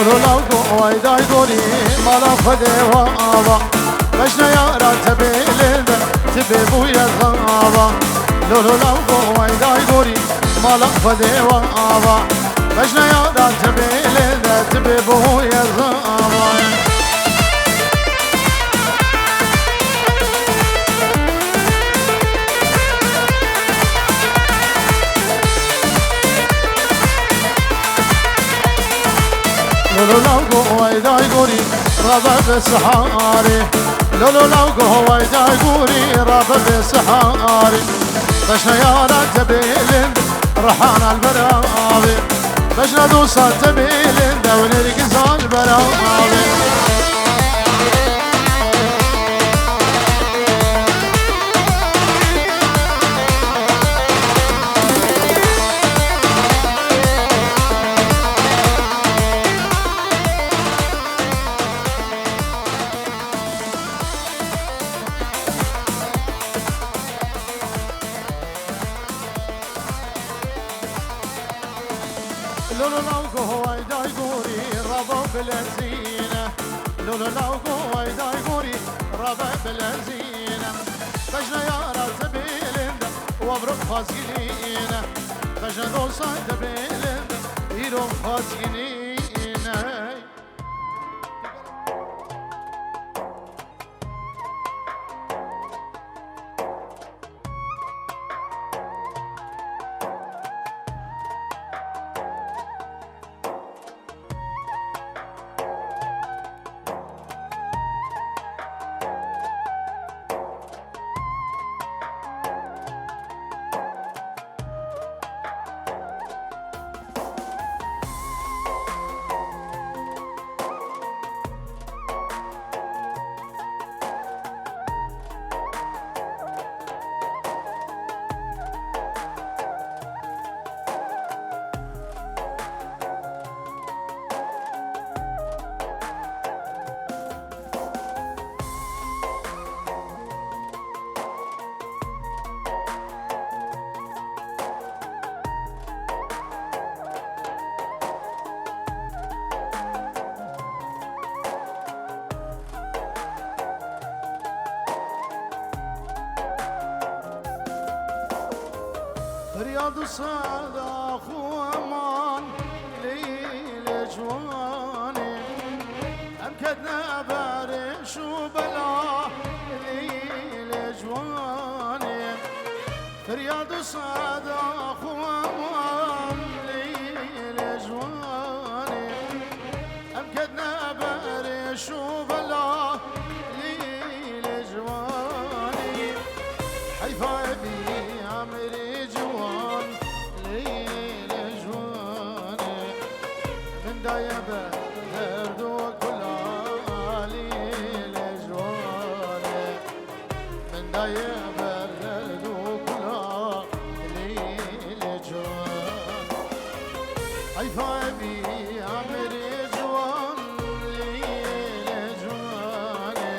لولو لوگو وای دای گوری مالا خده و آوا بشنا یارا تبیلنده تبی بوی غاوا لولو لوگو وای دای گوری مالا خده و آوا بشنا یارا تبیلنده تبی بوی غاوا لولو لوگو وای دای گوری رابع بسحاري لولو لوگو وای دای گوری رابع بسحاري بشنا يارا تبيلن رحان البراوي بشنا دوسا تبيلن دون القزال براوي لولو لوگو وای دای گوری رابع بلزینه لولو لوگو وای دای گوری رابع بلزینه بجنا یارا تبیلنده وابرو خازگینه بجنا دوسا تبیلنده ایرو خازگینه رياض صداخ وامان ليل جواني امكدنا بارش وبلا ليل جواني رياض صداخ وامان ليل جواني امكدنا بارش وبلا ليل جواني حيفا بي عمري دايبه هردو كلها ليل جواني من دايبه هردو كلها ليل جواني حيفا بي عمري جوان ليل جواني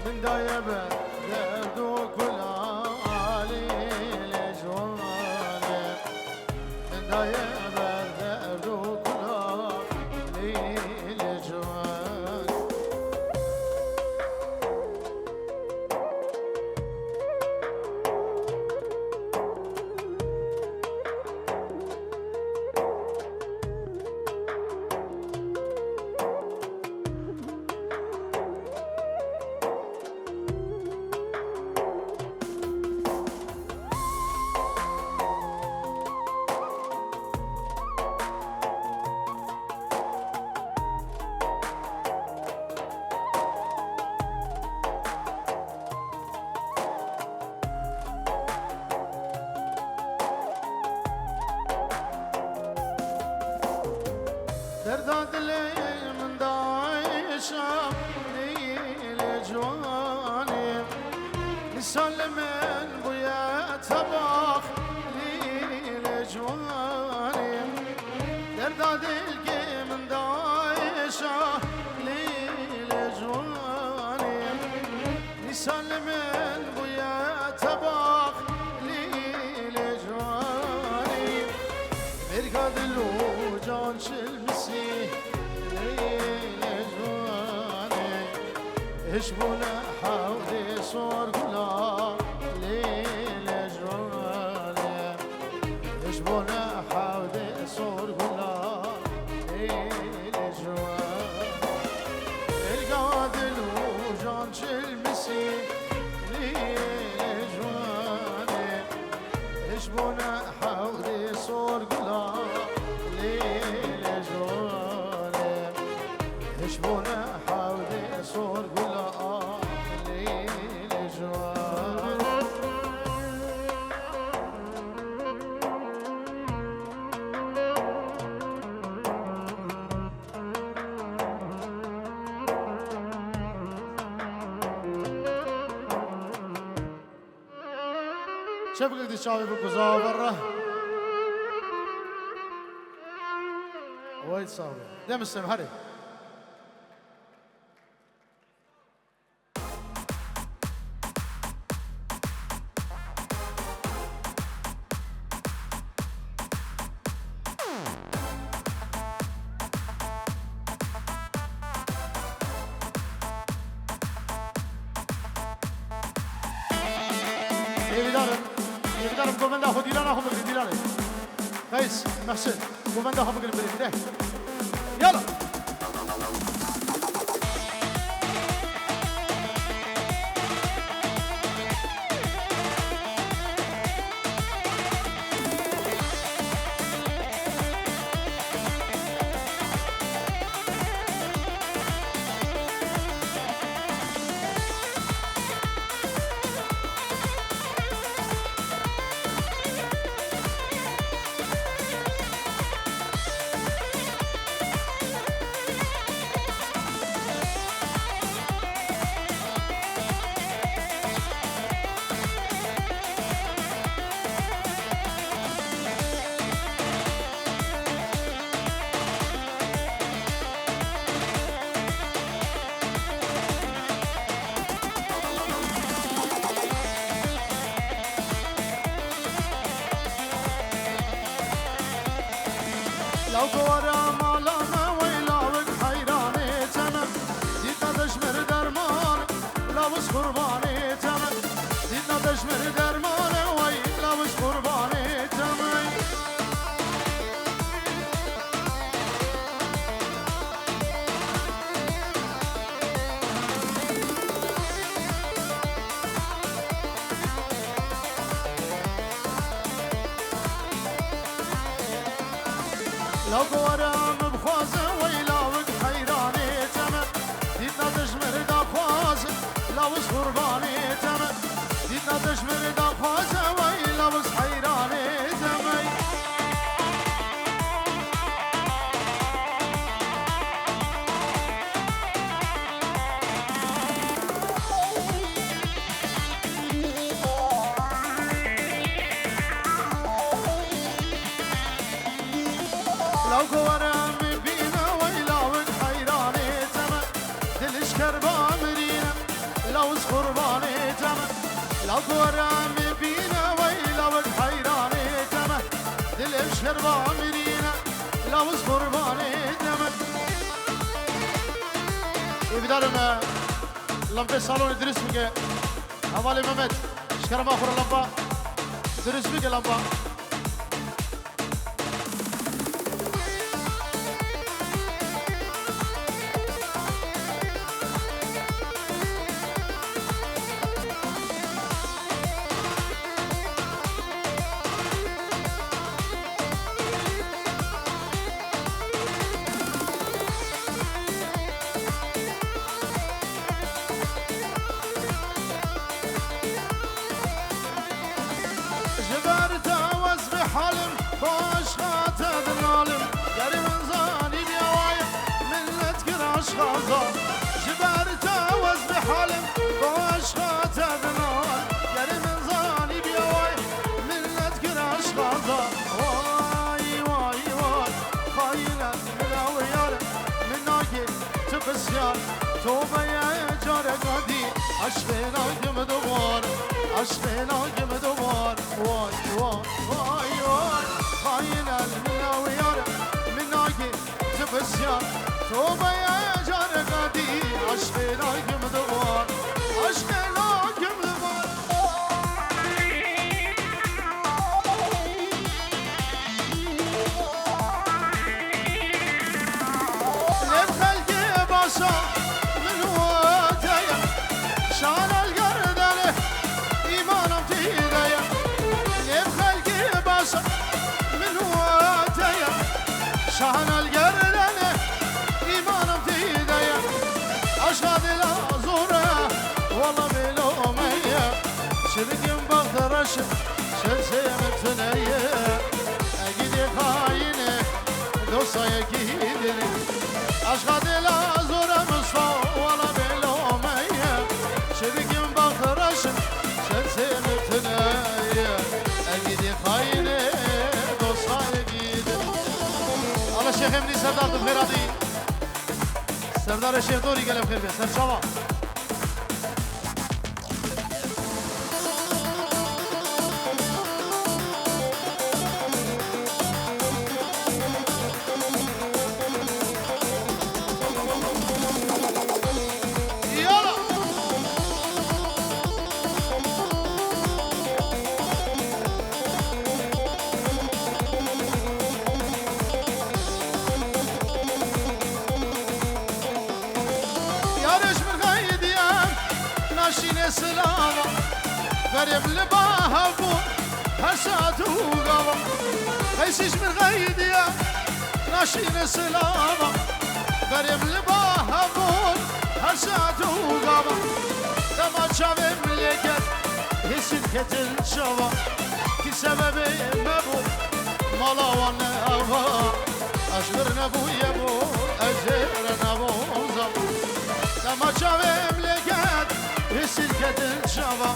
من دايبه هردو كلها ليل جواني من دايبه هردو درداد لي من دايشة ليل جواني نسلم من بويا تباخ ليل جواني درداد لي من دايشة ليل جواني نسلم من بويا تباخ ليل جواني مرقد له جان شلمسي اشبونا حوضي صور قلا ليل جواني اشبونا حوضي صور قلا ليل جواني القادل وجان المسيح ليل جواني اشبونا حوضي صور قلا ليل جواني اشبونا حوضي صور قلا ليل جواني شبكك دي شاوي بالقزاوة برا وايد صعبة دم السم هري يقدر قومن ده خدي لنا خبر دي لنا كويس محسن قومن ده خبر بريد يلا لو قوارا مالانا ويلاوك حيراني تمام دينا دشمر درمان لاوش قرباني تمام دينا دشمر درمان ويلاوش قرباني تمام لو قوارا مبخوزة ويلاوك حيراني تمام دينا دشمر دافوز لاوش قرباني تمام دينا دشمر دافوز ويلاوش حيراني تمام لو قوارا مبينا ويلاوك حيراني تمام دلش كربا مرينا لو قرباني تمام لو قوارا مبينا ويلاوك حيراني تمام دلش كربا مرينا لو قرباني تمام يبدأنا لمبة صالون درس بك حوالي ممت شكرا ما أخور لمبة درس بك لمبة حالم باش خاطر العالم قري من زاني بيوايا منت كراش غازا جبرت اوز بحالم باش خاطر العالم قري من زاني بيوايا منت كراش غازا واي واي واي خايلة من اويار من ناكي تبسيار توبة يا جارة قدي عشقنا قم دوار عشقنا قم دوار واي واي واي واي خاينة المناويار من ناقي تبسيار توبة يا جارة قدي عشقنا قم دوار بخرشم شلسه متنیه اگه خاینه دوستای گیدنی عشق دل زور مصفا ولا بلوميه شبكم بخرشم شلسه متنیه اگه خاینه دوستای گیدنی الله شیخ امنی سردار بخیراتی سردار شیخ دوری گلم خیر بیا سرچاوا سلامة غريب لباها بو هساتو قوام خيسيش من غيديا ناشين سلامة غريب لباها بو هساتو قوام لما شافي مليكت هسين كتل شوا كي سببي مبو مالا وانا أبا أشبر نبو يبو أجير نبو زم لما شافي مليكت السلكة الشباب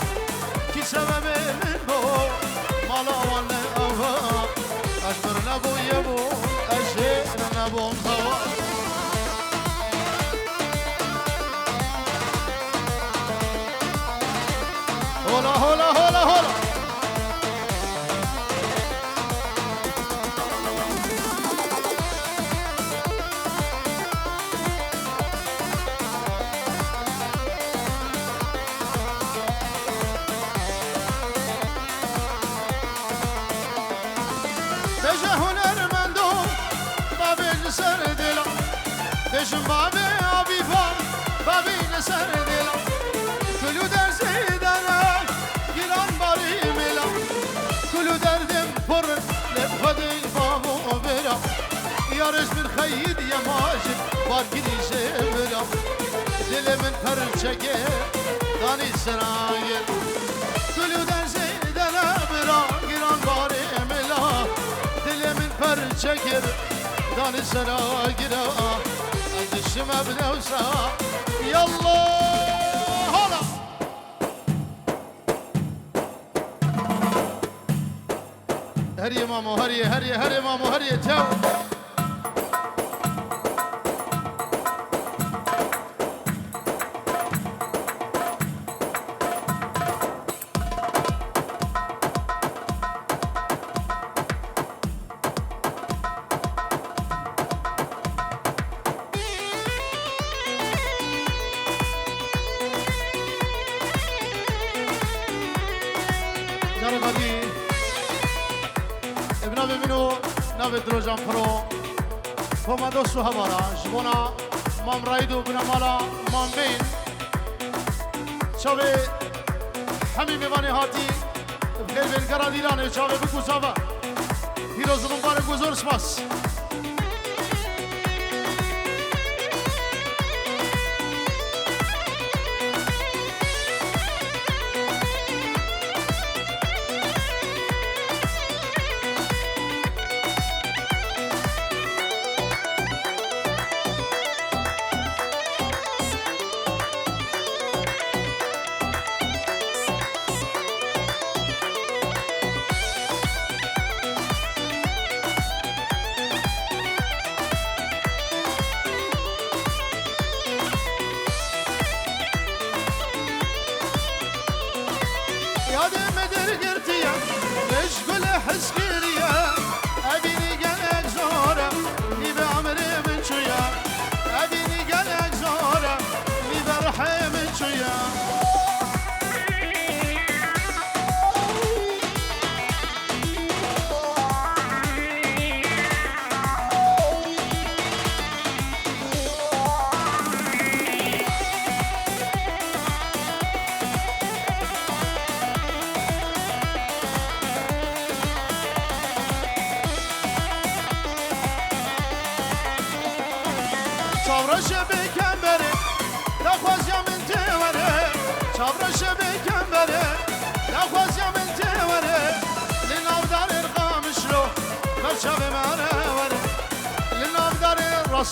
كي سبب من بو مالا وانا أوها أشبر نبو يبو أشير نبو مزوا هولا هولا هولا هولا دشم بابی آبی فام بابی نسر دلم کلو در زیدنم گیران باری ملم کلو دردم پر لبخدی بابو برم یارش من خیید یا ماجد بارگیری شبرم دل من پرچگه دانی سرایر کلو در زیدنم را گیران باری ملم دل من پرچگه دانی سرایر الشمع بنوسع يلا هلا هري مامو هري مامو هري تو دروجان فرو فما دوستو همارا جبونا مام رايدو بنا مالا مام بين شاوه همي میواني هاتی بخير بين قرار دیلانه شاوه بکو صافا پیروز مبارک بزرگ سپاس صورش بكمبري تخوز يا من توري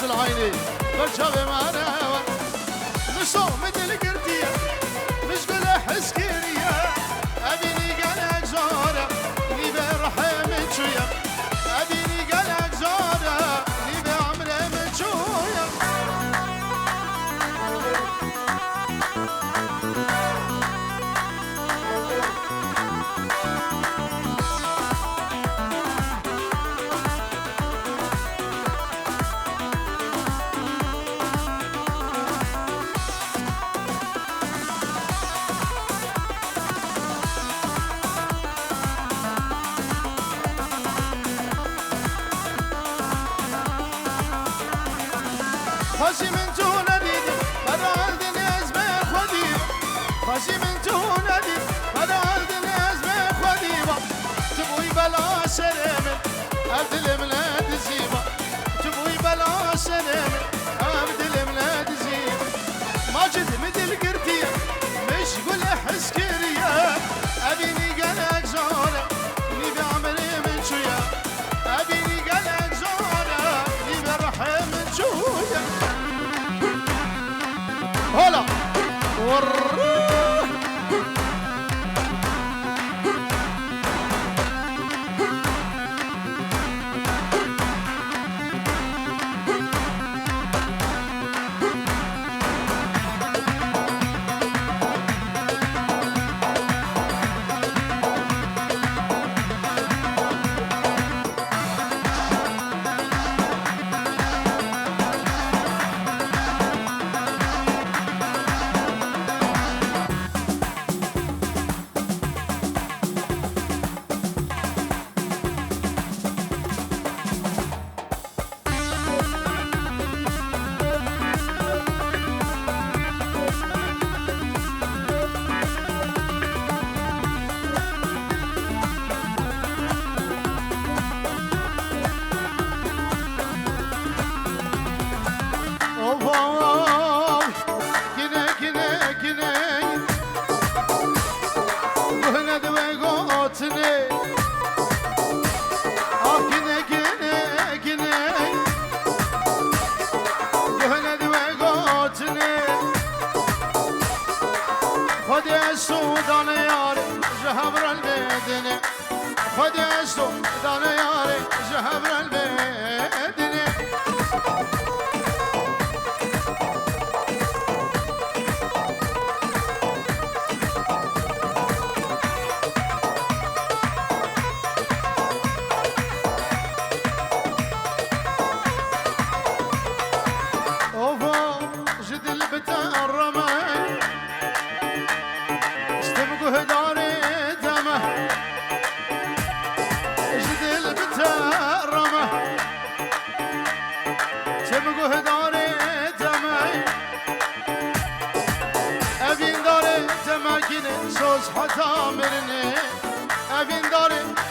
راس العيني برشاوي مانا نصوم مثل قرتية مش قول حسكرية أبيني قلق زورة لي برحم شوية أبيني قلق زورة لي بعمري من شوية خاشي من تونا ديد بدال دنيز بخديبة خاشي من تونا ديد بدال دنيز بخديبة تبوي بلا سلامة أبد الملاد زيبة تبوي بلا سلامة أبد الملاد زيبة ما جد مثل قرتية مش قول حسكرية أبيني قلق زورة لي بعمري من شوية أبيني قلق زورة لي برحم من شوية هلا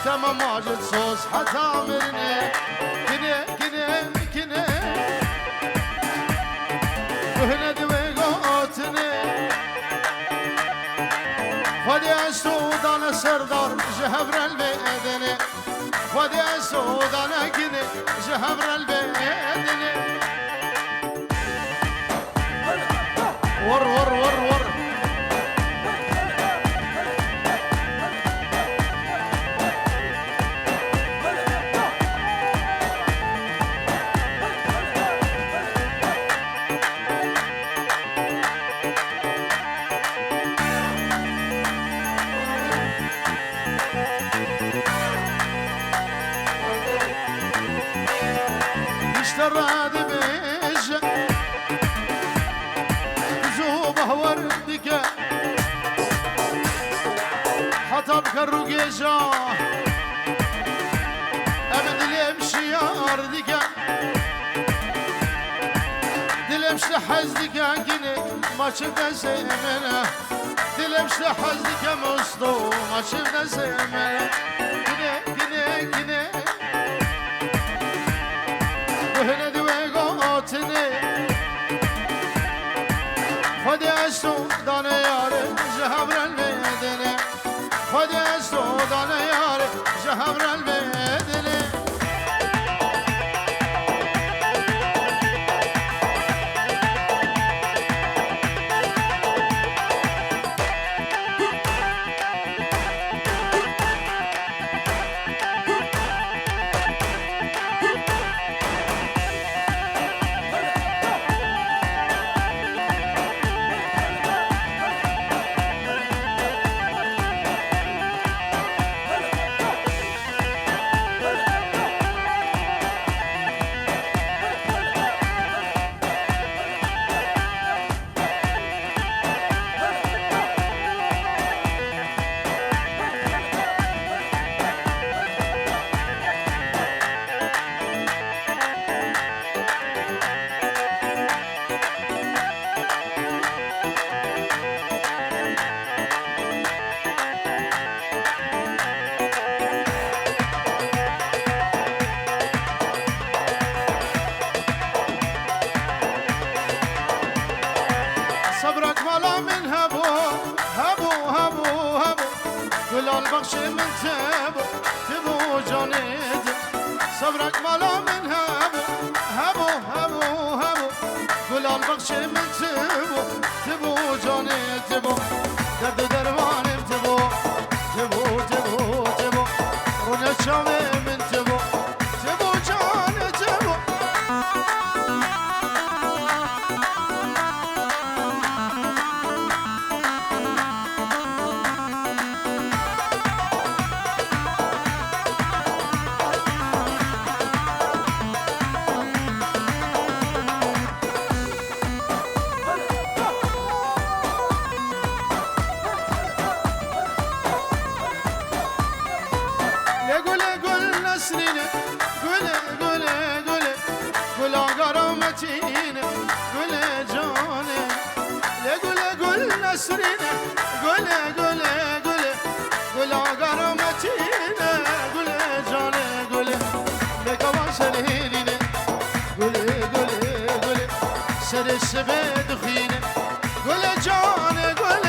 تمام ماجد صوص حتامرني كني كني كني وهنا دوي قوتني فدي السود انا سردار جهبر البيدني فدي السود انا كني جهبر البيدني ور ور ور ور اشتراد بيش زوبه وردك حطب كروكيشا ابد الامشي ياردك دلمش لحزدك كني ما شفت سيمنا دلمش لحزدك مصدو ما شفت سيمنا كني كني كني وهنا دوي قوتني خدي السودان ياري جهبر البيدني خدي السودان ياري جهبر البيدني البخش من تبو جانيت صبرك مالا من هبو قول البخش من تبو جانيت تبو درد درمان تبو رونا شامي من تبو جاني تبو قول غرامتين قول جاني قول نسرين قول غرامتين قول جاني قول لقواش الهينين قول سر السبيد خيني قول جاني قول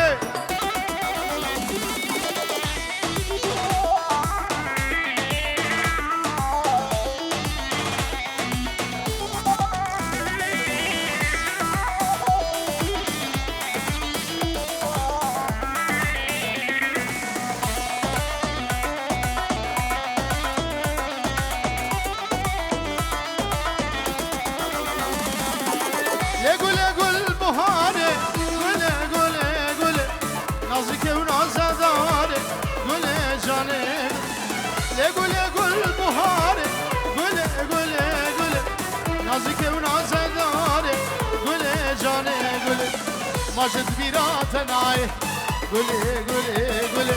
قول بهاري قول نازك ونازداري قول جاني قول بهاري قول نازك ونازداري قول جاني قول ماجد بيراتناي قول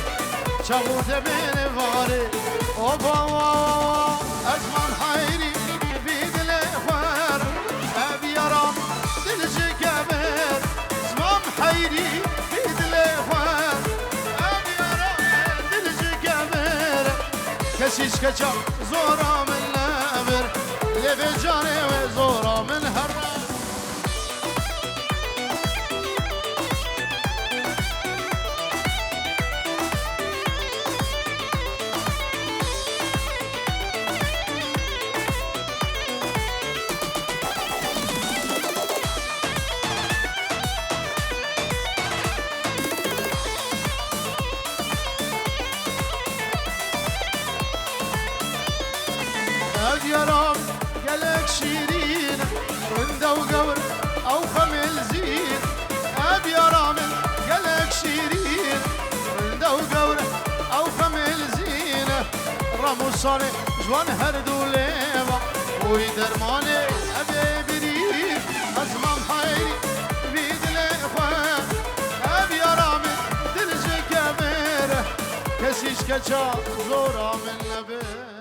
شغود بين فاري اوبا اجمل حيري بيد الاخوار ابي يرام دلجي كبير زمام حيري بيد الاخوان ابي يرام دلجي كبير كشيش كشا زورا من نابر لبي جاني وزورا من هرام يا رب قالك شيرين رندة وقور أو خمل زين أب يا رامل قالك شيرين رندة وقور أو خمل زين رمو صاري جوان هردو ليبا ويدرماني أبي بريد أزمام حيري بيد الإخوان أب يا رامل دلجي كبير كسيش كجا زورا من نبي